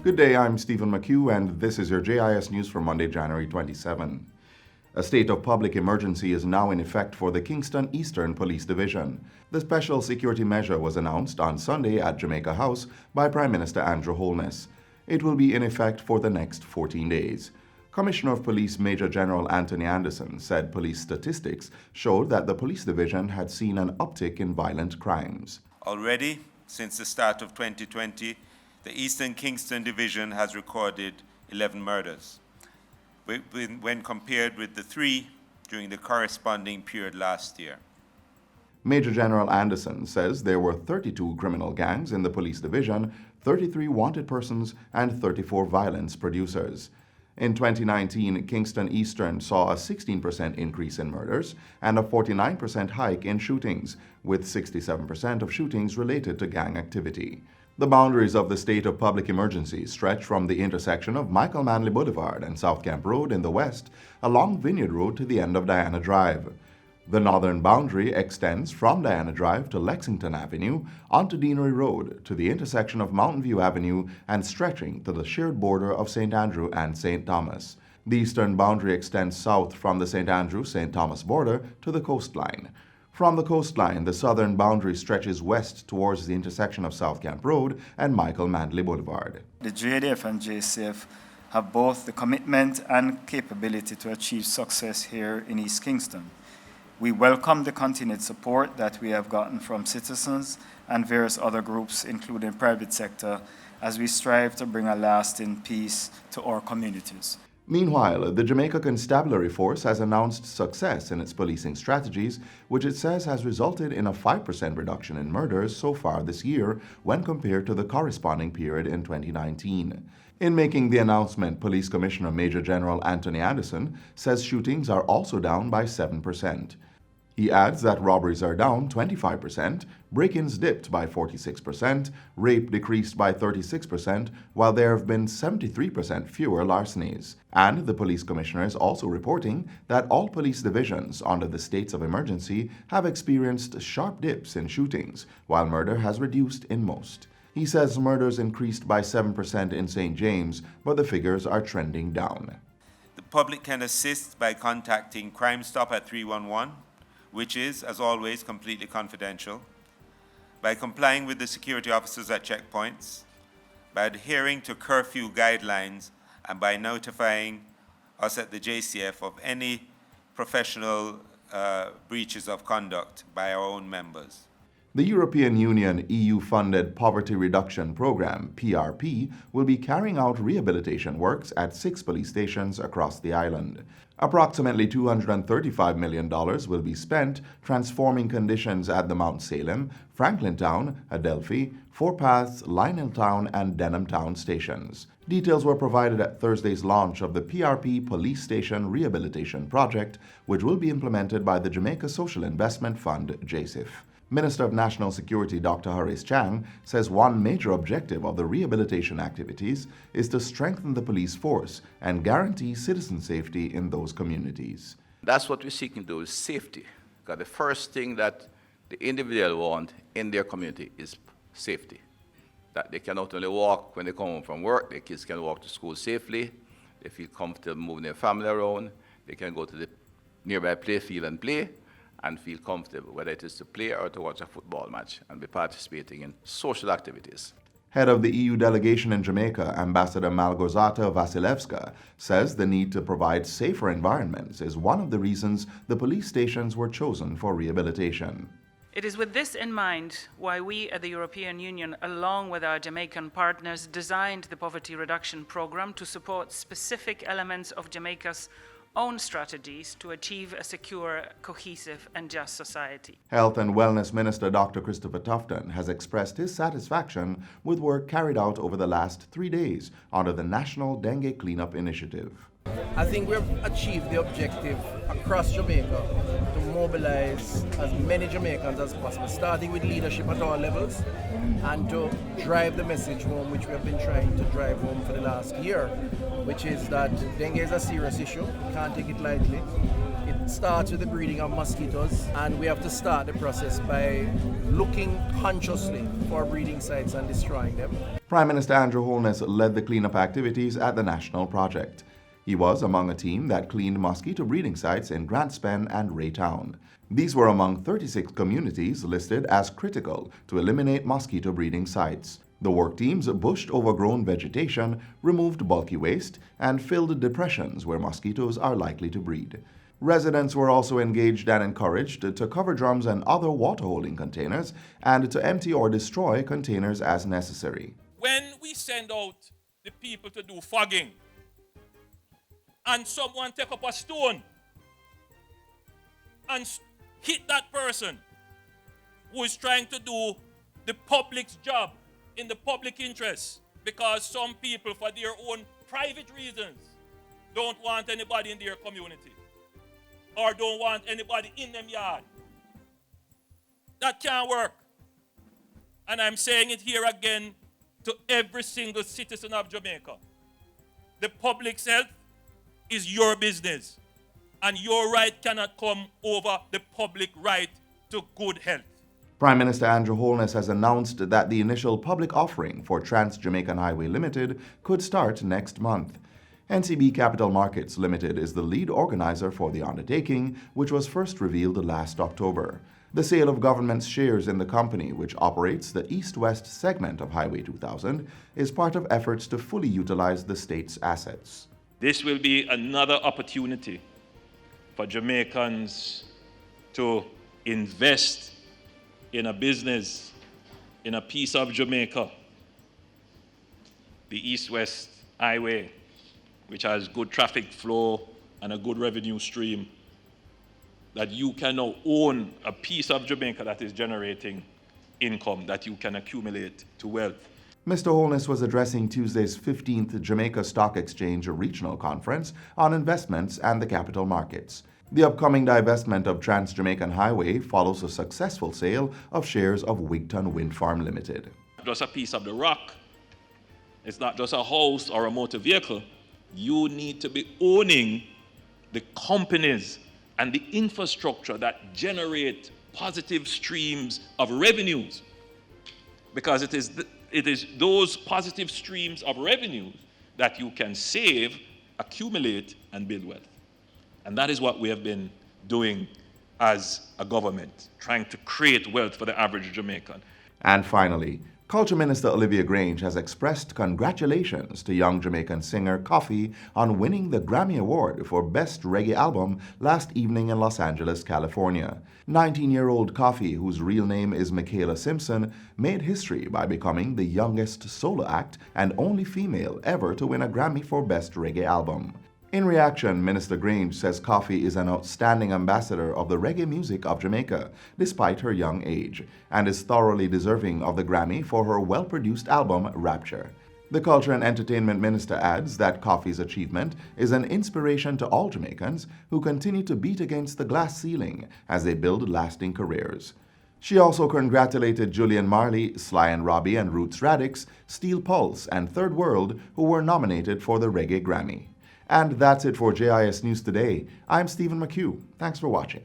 Good day, I'm Stephen McHugh, and this is your JIS news for Monday, January 27. A state of public emergency is now in effect for the Kingston Eastern Police Division. The special security measure was announced on Sunday at Jamaica House by Prime Minister Andrew Holness. It will be in effect for the next 14 days. Commissioner of Police Major General Anthony Anderson said police statistics showed that the police division had seen an uptick in violent crimes. Already, since the start of 2020, the Eastern Kingston Division has recorded 11 murders, when compared with the 3 during the corresponding period last year. Major General Anderson says there were 32 criminal gangs in the police division, 33 wanted persons, and 34 violence producers. In 2019, Kingston Eastern saw a 16% increase in murders and a 49% hike in shootings, with 67% of shootings related to gang activity. The boundaries of the state of public emergency stretch from the intersection of Michael Manley Boulevard and South Camp Road in the west along Vineyard Road to the end of Diana Drive. The northern boundary extends from Diana Drive to Lexington Avenue onto Deanery Road to the intersection of Mountain View Avenue and stretching to the shared border of St. Andrew and St. Thomas. The eastern boundary extends south from the St. Andrew-St. Thomas border to the coastline. From the coastline, the southern boundary stretches west towards the intersection of South Camp Road and Michael Manley Boulevard. The JDF and JCF have both the commitment and capability to achieve success here in East Kingston. We welcome the continued support that we have gotten from citizens and various other groups, including private sector, as we strive to bring a lasting peace to our communities. Meanwhile, the Jamaica Constabulary Force has announced success in its policing strategies, which it says has resulted in a 5% reduction in murders so far this year when compared to the corresponding period in 2019. In making the announcement, Police Commissioner Major General Anthony Anderson says shootings are also down by 7%. He adds that robberies are down 25%, break-ins dipped by 46%, rape decreased by 36%, while there have been 73% fewer larcenies. And the police commissioner is also reporting that all police divisions under the states of emergency have experienced sharp dips in shootings, while murder has reduced in most. He says murders increased by 7% in St. James, but the figures are trending down. The public can assist by contacting Crime Stop at 311, which is, as always, completely confidential, by complying with the security officers at checkpoints, by adhering to curfew guidelines, and by notifying us at the JCF of any professional breaches of conduct by our own members. The European Union EU-funded Poverty Reduction Program, PRP, will be carrying out rehabilitation works at 6 police stations across the island. Approximately $235 million will be spent transforming conditions at the Mount Salem, Franklin Town, Adelphi, Four Paths, Lionel Town, and Denham Town stations. Details were provided at Thursday's launch of the PRP Police Station Rehabilitation Project, which will be implemented by the Jamaica Social Investment Fund, JIS. Minister of National Security Dr. Horace Chang says one major objective of the rehabilitation activities is to strengthen the police force and guarantee citizen safety in those communities. That's what we're seeking to do, is safety. Because the first thing that the individual want in their community is safety. That they can not only walk when they come home from work, their kids can walk to school safely, they feel comfortable moving their family around, they can go to the nearby play field and play, and feel comfortable, whether it is to play or to watch a football match and be participating in social activities. Head of the EU delegation in Jamaica, Ambassador Malgorzata Vasilevska, says the need to provide safer environments is one of the reasons the police stations were chosen for rehabilitation. It is with this in mind why we at the European Union, along with our Jamaican partners, designed the Poverty Reduction Program to support specific elements of Jamaica's own strategies to achieve a secure, cohesive, and just society. Health and Wellness Minister Dr. Christopher Tufton has expressed his satisfaction with work carried out over the last 3 days under the National Dengue Cleanup Initiative. I think we've achieved the objective across Jamaica to mobilize as many Jamaicans as possible, starting with leadership at all levels, and to drive the message home, which we have been trying to drive home for the last year, which is that dengue is a serious issue. You can't take it lightly. It starts with the breeding of mosquitoes, and we have to start the process by looking consciously for breeding sites and destroying them. Prime Minister Andrew Holness led the cleanup activities at the national project. He was among a team that cleaned mosquito breeding sites in Grantspen and Raytown. These were among 36 communities listed as critical to eliminate mosquito breeding sites. The work teams bushed overgrown vegetation, removed bulky waste, and filled depressions where mosquitoes are likely to breed. Residents were also engaged and encouraged to cover drums and other water-holding containers and to empty or destroy containers as necessary. When we send out the people to do fogging, and someone take up a stone and hit that person who is trying to do the public's job in the public interest, because some people, for their own private reasons, don't want anybody in their community or don't want anybody in them yard. That can't work. And I'm saying it here again to every single citizen of Jamaica. The public's health is your business, and your right cannot come over the public right to good health. Prime Minister Andrew Holness has announced that the initial public offering for Trans-Jamaican Highway Limited could start next month. NCB Capital Markets Limited is the lead organizer for the undertaking, which was first revealed last October. The sale of government's shares in the company, which operates the east-west segment of Highway 2000, is part of efforts to fully utilize the state's assets. This will be another opportunity for Jamaicans to invest in a business, in a piece of Jamaica, the East-West Highway, which has good traffic flow and a good revenue stream, that you can now own a piece of Jamaica that is generating income that you can accumulate to wealth. Mr. Holness was addressing Tuesday's 15th Jamaica Stock Exchange Regional Conference on investments and the capital markets. The upcoming divestment of Trans-Jamaican Highway follows a successful sale of shares of Wigton Wind Farm Limited. Just a piece of the rock. It's not just a house or a motor vehicle. You need to be owning the companies and the infrastructure that generate positive streams of revenues, because it is those positive streams of revenue that you can save, accumulate, and build wealth. And that is what we have been doing as a government, trying to create wealth for the average Jamaican. And finally, Culture Minister Olivia Grange has expressed congratulations to young Jamaican singer Koffee on winning the Grammy Award for Best Reggae Album last evening in Los Angeles, California. 19-year-old Koffee, whose real name is Michaela Simpson, made history by becoming the youngest solo act and only female ever to win a Grammy for Best Reggae Album. In reaction, Minister Grange says Koffee is an outstanding ambassador of the reggae music of Jamaica, despite her young age, and is thoroughly deserving of the Grammy for her well-produced album, Rapture. The Culture and Entertainment Minister adds that Koffee's achievement is an inspiration to all Jamaicans who continue to beat against the glass ceiling as they build lasting careers. She also congratulated Julian Marley, Sly and Robbie and Roots Radix, Steel Pulse, and Third World, who were nominated for the Reggae Grammy. And that's it for JIS News Today. I'm Stephen McHugh. Thanks for watching.